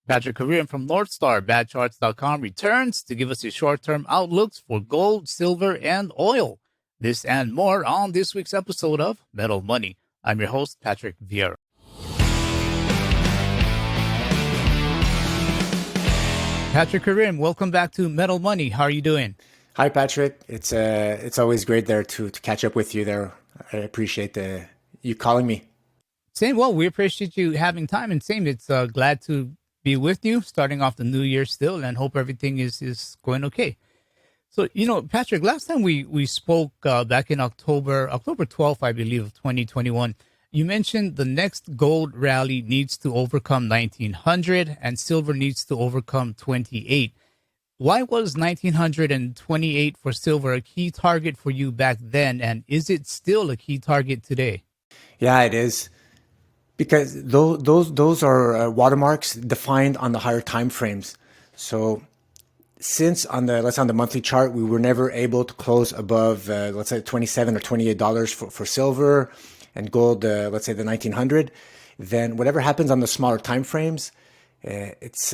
Patrick Karim from NorthstarBadCharts.com returns to give us his short-term outlooks for gold, silver, and oil. This and more on this week's episode of Metal Money. I'm your host, Patrick Vieira. Patrick Karim, welcome back to Metal Money. How are you doing? Hi, Patrick. It's always great there to catch up with you there. I appreciate you calling me. Same. Well, we appreciate you having time, and same. It's glad to be with you, starting off the new year still, and hope everything is going okay. So, Patrick, last time we spoke back in October 12th, I believe, of 2021, you mentioned the next gold rally needs to overcome 1900 and silver needs to overcome 28. Why was 1928 for silver a key target for you back then, and is it still a key target today? Yeah, it is. Because those are watermarks defined on the higher time frames. So since on the monthly chart we were never able to close above let's say $27 or $28 for silver, and gold let's say the 1900, then whatever happens on the smaller time frames, it's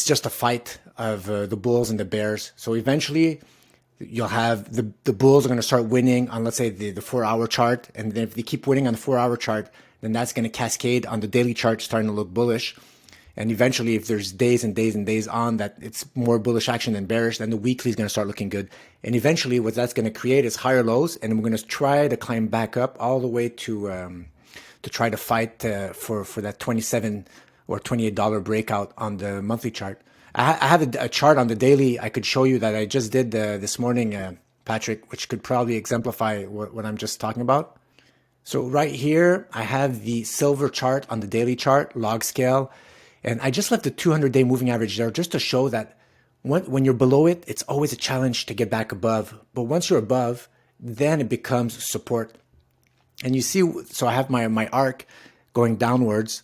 just a fight of the bulls and the bears. So eventually you'll have the bulls are going to start winning on, let's say, the 4-hour chart, and then if they keep winning on the 4-hour chart, then that's going to cascade on the daily chart, starting to look bullish. And eventually, if there's days and days and days on that it's more bullish action than bearish, then the weekly is going to start looking good. And eventually, what that's going to create is higher lows, and we're going to try to climb back up all the way to try to fight for that 27 or $28 breakout on the monthly chart. I have a chart on the daily I could show you that I just did this morning, Patrick, which could probably exemplify what I'm just talking about. So right here, I have the silver chart on the daily chart, log scale, and I just left the 200-day moving average there just to show that when you're below it, it's always a challenge to get back above. But once you're above, then it becomes support. And you see, so I have my arc going downwards,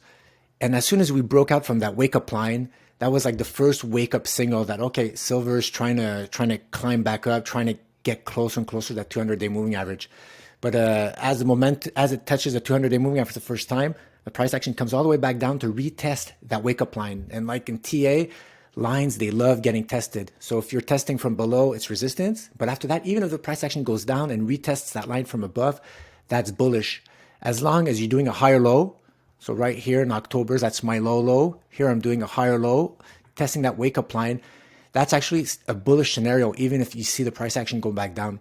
and as soon as we broke out from that wake-up line, that was like the first wake-up signal that, okay, silver is trying to climb back up, trying to get closer and closer to that 200-day moving average. But as it touches the 200-day moving average for the first time, the price action comes all the way back down to retest that wake-up line. And like in TA, lines, they love getting tested. So if you're testing from below, it's resistance. But after that, even if the price action goes down and retests that line from above, that's bullish. As long as you're doing a higher low, so right here in October, that's my low. Here I'm doing a higher low, testing that wake-up line. That's actually a bullish scenario, even if you see the price action go back down.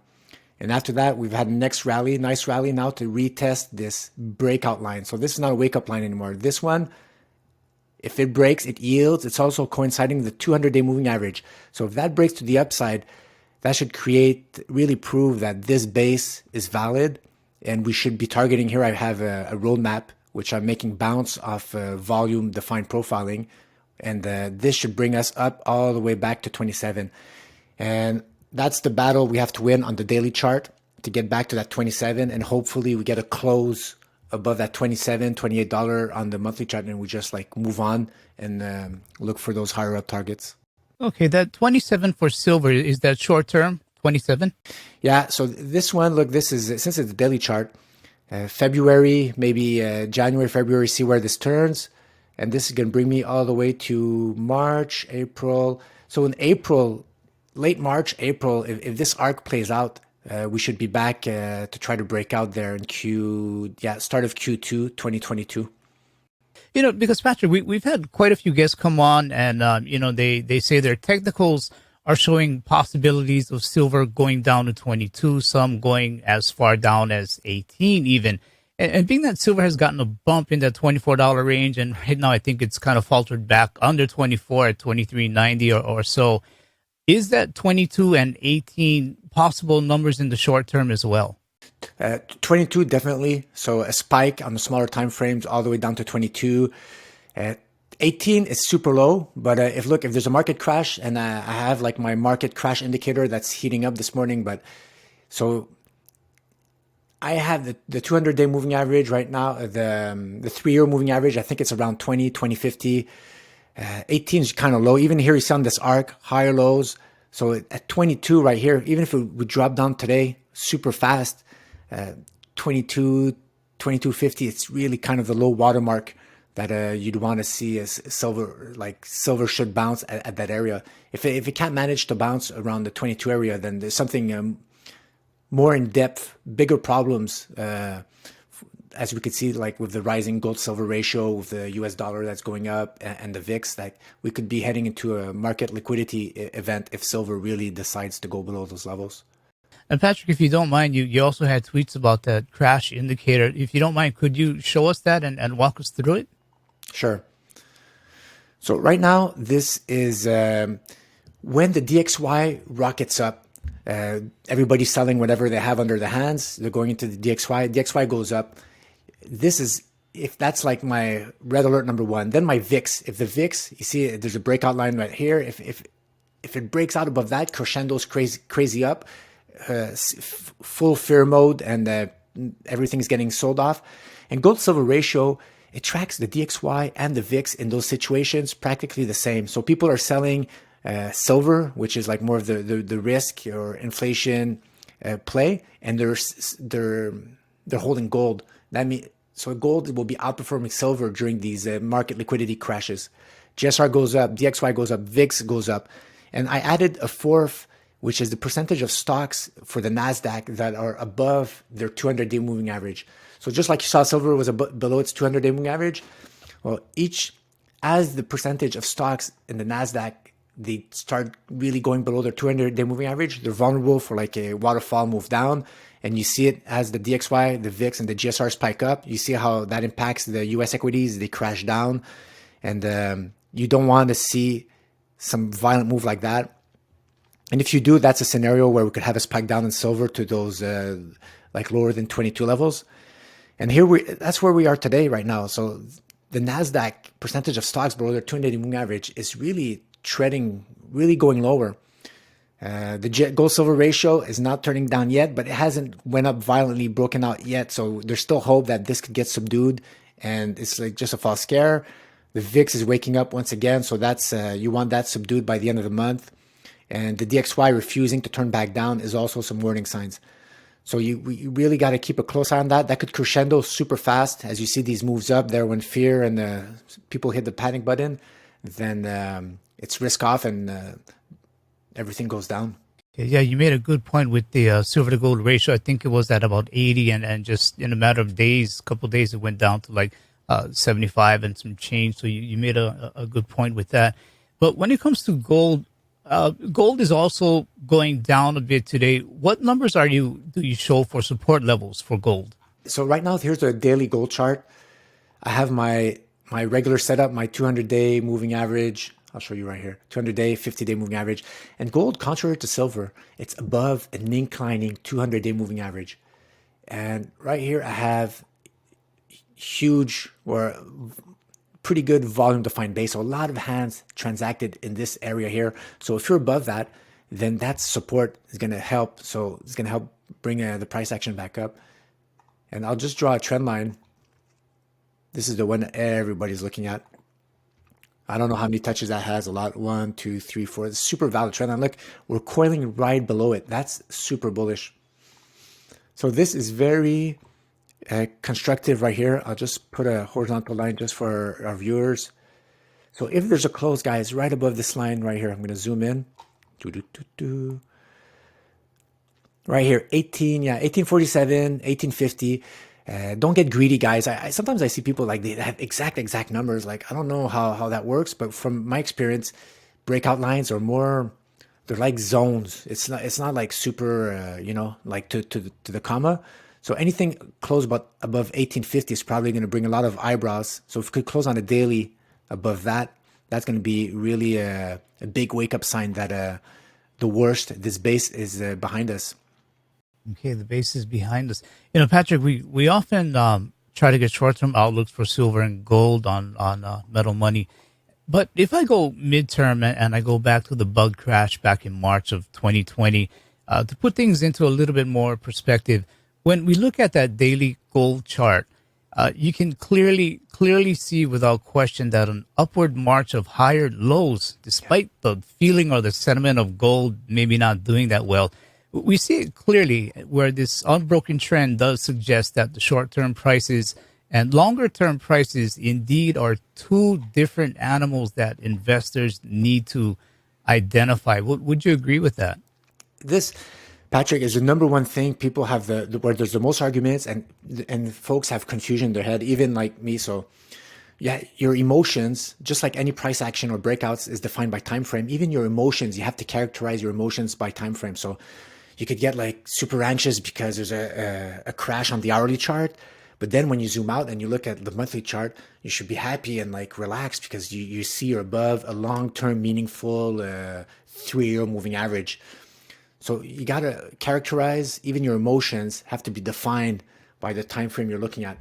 And after that, we've had the next rally, nice rally now to retest this breakout line. So this is not a wake-up line anymore. This one, if it breaks, it yields. It's also coinciding with the 200-day moving average. So if that breaks to the upside, that should really prove that this base is valid. And we should be targeting here. I have a roadmap, which I'm making bounce off volume defined profiling. And this should bring us up all the way back to 27. And that's the battle we have to win on the daily chart to get back to that 27. And hopefully we get a close above that $27, $28 on the monthly chart. And we just like move on and look for those higher up targets. Okay, that 27 for silver, is that short term, 27? Yeah, so this one, look, this is, since it's the daily chart, February, maybe January, February, see where this turns. And this is going to bring me all the way to March, April. So in April, late March, April, if this arc plays out, we should be back to try to break out there in start of Q2 2022. Because Patrick, we've had quite a few guests come on, and they say their technicals are showing possibilities of silver going down to 22, some going as far down as 18 even. And being that silver has gotten a bump in that $24 range, and right now I think it's kind of faltered back under 24 at 23.90 or so. Is that 22 and 18 possible numbers in the short term as well? 22 definitely. So a spike on the smaller time frames all the way down to 22. 18 is super low, but if there's a market crash, and I have like my market crash indicator that's heating up this morning, but so I have the 200-day moving average right now, the 3-year moving average, I think it's around 2050. 18 is kind of low. Even here you see on this arc, higher lows. So at 22 right here, even if it would drop down today super fast, 22, 2250, it's really kind of the low watermark that you'd want to see as silver, like silver should bounce at that area. If it can't manage to bounce around the 22 area, then there's something more in depth, bigger problems, as we could see, like with the rising gold silver ratio, with the US dollar that's going up and the VIX, that we could be heading into a market liquidity event if silver really decides to go below those levels. And Patrick, if you don't mind, you also had tweets about that crash indicator. If you don't mind, could you show us that and walk us through it? Sure. So right now, this is when the DXY rockets up. Everybody's selling whatever they have under the hands. They're going into the DXY. DXY goes up. This is, if that's like my red alert number one. Then my VIX. If the VIX, you see, there's a breakout line right here. If it breaks out above that, crescendo's crazy up, full fear mode, and everything's getting sold off. And gold silver ratio, it tracks the DXY and the VIX in those situations practically the same. So people are selling silver, which is like more of the risk or inflation play, and they're holding gold. That means so gold will be outperforming silver during these market liquidity crashes. GSR goes up, DXY goes up, VIX goes up, and I added a fourth, which is the percentage of stocks for the Nasdaq that are above their 200-day moving average. So just like you saw, silver was below its 200-day moving average. Well, as the percentage of stocks in the Nasdaq, they start really going below their 200-day moving average, they're vulnerable for like a waterfall move down. And you see it as the DXY, the VIX, and the GSR spike up. You see how that impacts the US equities. They crash down. And you don't want to see some violent move like that. And if you do, that's a scenario where we could have a spike down in silver to those like lower than 22 levels. And that's where we are today right now. So the Nasdaq percentage of stocks below their 200-day moving average is really really going lower. The gold silver ratio is not turning down yet, but it hasn't went up violently, broken out yet. So there's still hope that this could get subdued, and it's like just a false scare. The VIX is waking up once again, so that's you want that subdued by the end of the month. And the DXY refusing to turn back down is also some warning signs. So you really got to keep a close eye on that. That could crescendo super fast as you see these moves up there. When fear and people hit the panic button, then it's risk off and everything goes down. Yeah, you made a good point with the silver to gold ratio. I think it was at about 80, and just in a matter of days, a couple of days, it went down to like 75 and some change. So you made a good point with that. But when it comes to gold, gold is also going down a bit today. What numbers do you show for support levels for gold? So right now, here's the daily gold chart. I have my regular setup, my 200-day moving average. I'll show you right here, 200-day, 50-day moving average. And gold, contrary to silver, it's above an inclining 200-day moving average. And right here, I have huge or pretty good volume defined base. So a lot of hands transacted in this area here. So if you're above that, then that support is going to help. So it's going to help bring the price action back up. And I'll just draw a trend line. This is the one that everybody's looking at. I don't know how many touches that has. A lot. 1, 2, 3, 4. It's super valid trend line. Look, we're coiling right below it. That's super bullish. So this is very constructive right here. I'll just put a horizontal line just for our viewers. So if there's a close, guys, right above this line right here, I'm going to zoom in. Right here, 1847, 1850. Don't get greedy, guys. Sometimes I see people like they have exact numbers. Like, I don't know how that works, but from my experience, breakout lines are more, they're like zones. It's not like super, like to the comma. So anything close above 1850 is probably going to bring a lot of eyebrows. So if we could close on a daily above that, that's going to be really a big wake up sign that the worst, this base is behind us. Okay, the base is behind us. Patrick, we often try to get short-term outlooks for silver and gold on metal money. But if I go midterm and I go back to the bug crash back in March of 2020, to put things into a little bit more perspective, when we look at that daily gold chart, you can clearly see without question that an upward march of higher lows, despite the feeling or the sentiment of gold maybe not doing that well, we see it clearly where this unbroken trend does suggest that the short-term prices And longer term prices indeed are two different animals that investors need to identify. Would you agree with that? This, Patrick, is the number one thing people have where there's the most arguments, and folks have confusion in their head, even like me. So yeah, your emotions, just like any price action or breakouts, is defined by time frame. Even your emotions, you have to characterize your emotions by time frame. So you could get like super anxious because there's a crash on the hourly chart, but then when you zoom out and you look at the monthly chart, you should be happy and like relaxed because you see you're above a long-term meaningful 3-year moving average. So you gotta characterize, even your emotions have to be defined by the time frame you're looking at.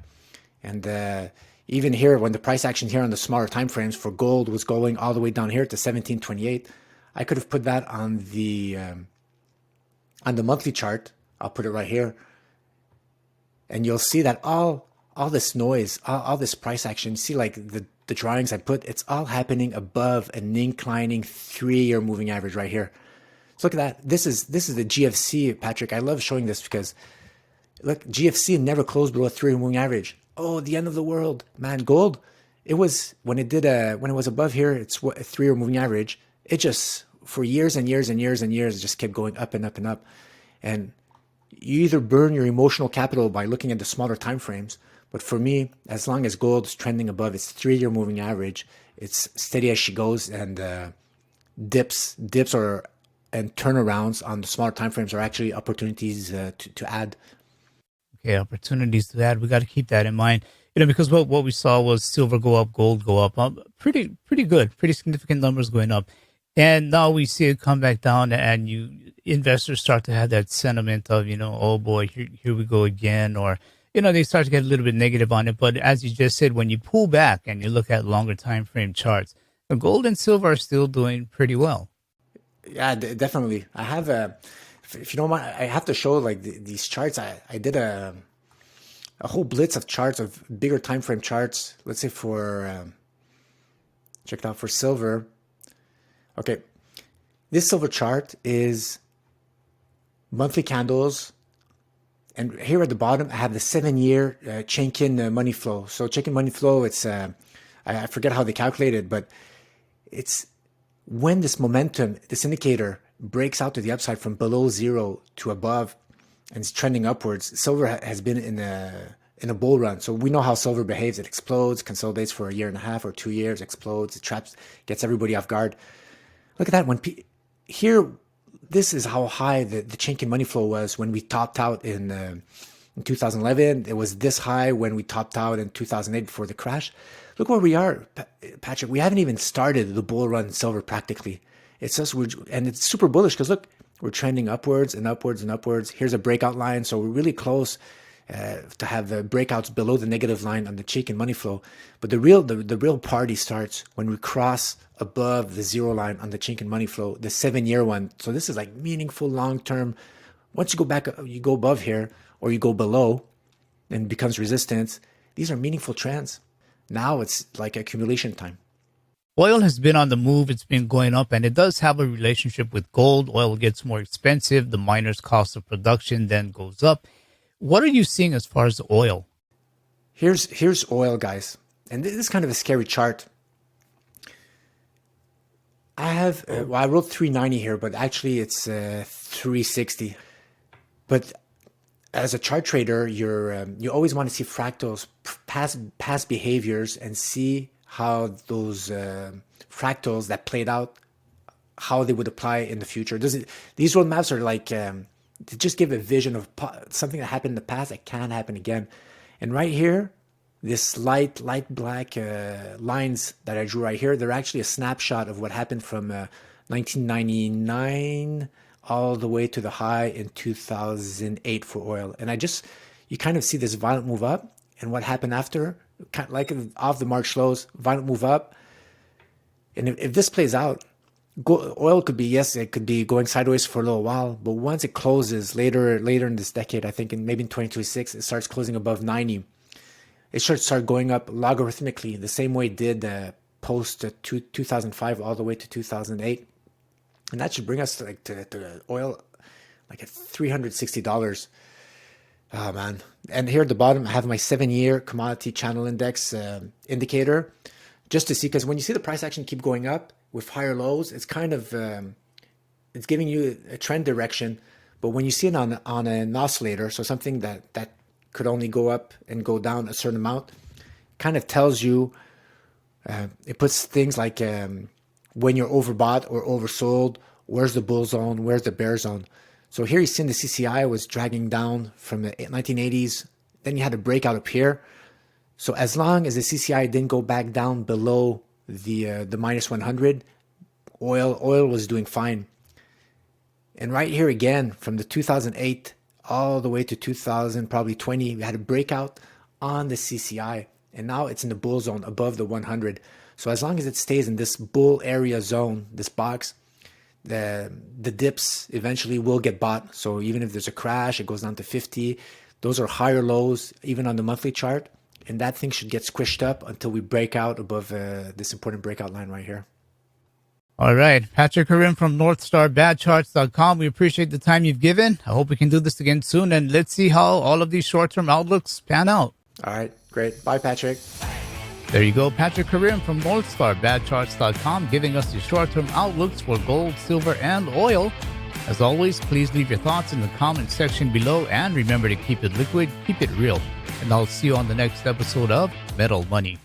And even here, when the price action here on the smaller time frames for gold was going all the way down here to 1728, I could have put that on the monthly chart. I'll put it right here, and you'll see that all this noise, all this price action, you see like the drawings I put, it's all happening above an inclining 3-year moving average right here. So look at that. This is the GFC, Patrick. I love showing this because look, GFC never closed below a 3-year moving average. Oh, the end of the world, man. Gold, it was when it was above here, it's what, a 3-year moving average. It just for years and years and years and years, it just kept going up and up and up. And you either burn your emotional capital by looking at the smaller time frames. But for me, as long as gold is trending above its 3-year moving average, it's steady as she goes, and dips are and turnarounds on the smaller time frames are actually opportunities to add. Okay, opportunities to add. We got to keep that in mind. Because what we saw was silver go up, gold go up. Pretty good, pretty significant numbers going up. And now we see it come back down, and investors start to have that sentiment of, oh boy, here we go again, or they start to get a little bit negative on it. But as you just said, when you pull back and you look at longer time frame charts, the gold and silver are still doing pretty well. Yeah, definitely. I have if you don't mind, I have to show like these charts. I did a whole blitz of charts of bigger time frame charts. Let's say for check it out for silver. Okay, this silver chart is monthly candles, and here at the bottom I have the 7-year Chaikin money flow. So Chaikin money flow, it's I forget how they calculate it, but it's when this momentum, this indicator breaks out to the upside from below zero to above and it's trending upwards. Silver has been in a bull run. So we know how silver behaves. It explodes, consolidates for a year and a half or 2 years, explodes, it traps, gets everybody off guard. Look at that. Here, this is how high the Chaikin money flow was when we topped out in 2011. It was this high when we topped out in 2008 before the crash. Look where we are, Patrick. We haven't even started the bull run in silver practically. It's just, and it's super bullish because look, we're trending upwards and upwards and upwards. Here's a breakout line. So we're really close to have the breakouts below the negative line on the Chaikin money flow. But the real party starts when we cross above the zero line on the Chaikin money flow, the 7-year one. So this is like meaningful long-term. Once you go back, you go above here or you go below and it becomes resistance. These are meaningful trends. Now it's like accumulation time. Oil has been on the move. It's been going up, and it does have a relationship with gold. Oil gets more expensive. The miner's cost of production then goes up. What are you seeing as far as oil? Here's oil, guys. And this is kind of a scary chart. I have, I wrote 390 here, but actually it's 360. But as a chart trader, you always want to see fractals, past behaviors, and see how those fractals that played out, how they would apply in the future. These roadmaps are like to just give a vision of something that happened in the past that can happen again. And right here, this light black lines that I drew right here, they're actually a snapshot of what happened from 1999 all the way to the high in 2008 for oil. And you kind of see this violent move up, and what happened after, kind of like off the March lows, violent move up. And if this plays out, oil could be, yes, it could be going sideways for a little while, but once it closes later in this decade, I think maybe in 2026, it starts closing above 90. It should start going up logarithmically, the same way it did post 2005 all the way to 2008. And that should bring us to oil like at $360 Oh man. And here at the bottom, I have my 7-year commodity channel index indicator just to see, because when you see the price action keep going up with higher lows, it's kind of, it's giving you a trend direction. But when you see it on an oscillator, so something that could only go up and go down a certain amount, kind of tells you, it puts things like when you're overbought or oversold, where's the bull zone, where's the bear zone. So here you see the CCI was dragging down from the 1980s. Then you had a breakout up here. So as long as the CCI didn't go back down below the minus 100, oil was doing fine. And right here again, from the 2008 all the way to 2000, probably 20, we had a breakout on the CCI. And now it's in the bull zone above the 100. So as long as it stays in this bull area zone, this box, the dips eventually will get bought. So even if there's a crash, it goes down to 50. Those are higher lows, even on the monthly chart. And that thing should get squished up until we break out above this important breakout line right here. All right. Patrick Karim from NorthstarBadCharts.com. We appreciate the time you've given. I hope we can do this again soon. And let's see how all of these short-term outlooks pan out. All right. Great. Bye, Patrick. There you go. Patrick Karim from NorthstarBadCharts.com giving us the short-term outlooks for gold, silver, and oil. As always, please leave your thoughts in the comment section below. And remember to keep it liquid, keep it real. And I'll see you on the next episode of Metal Money.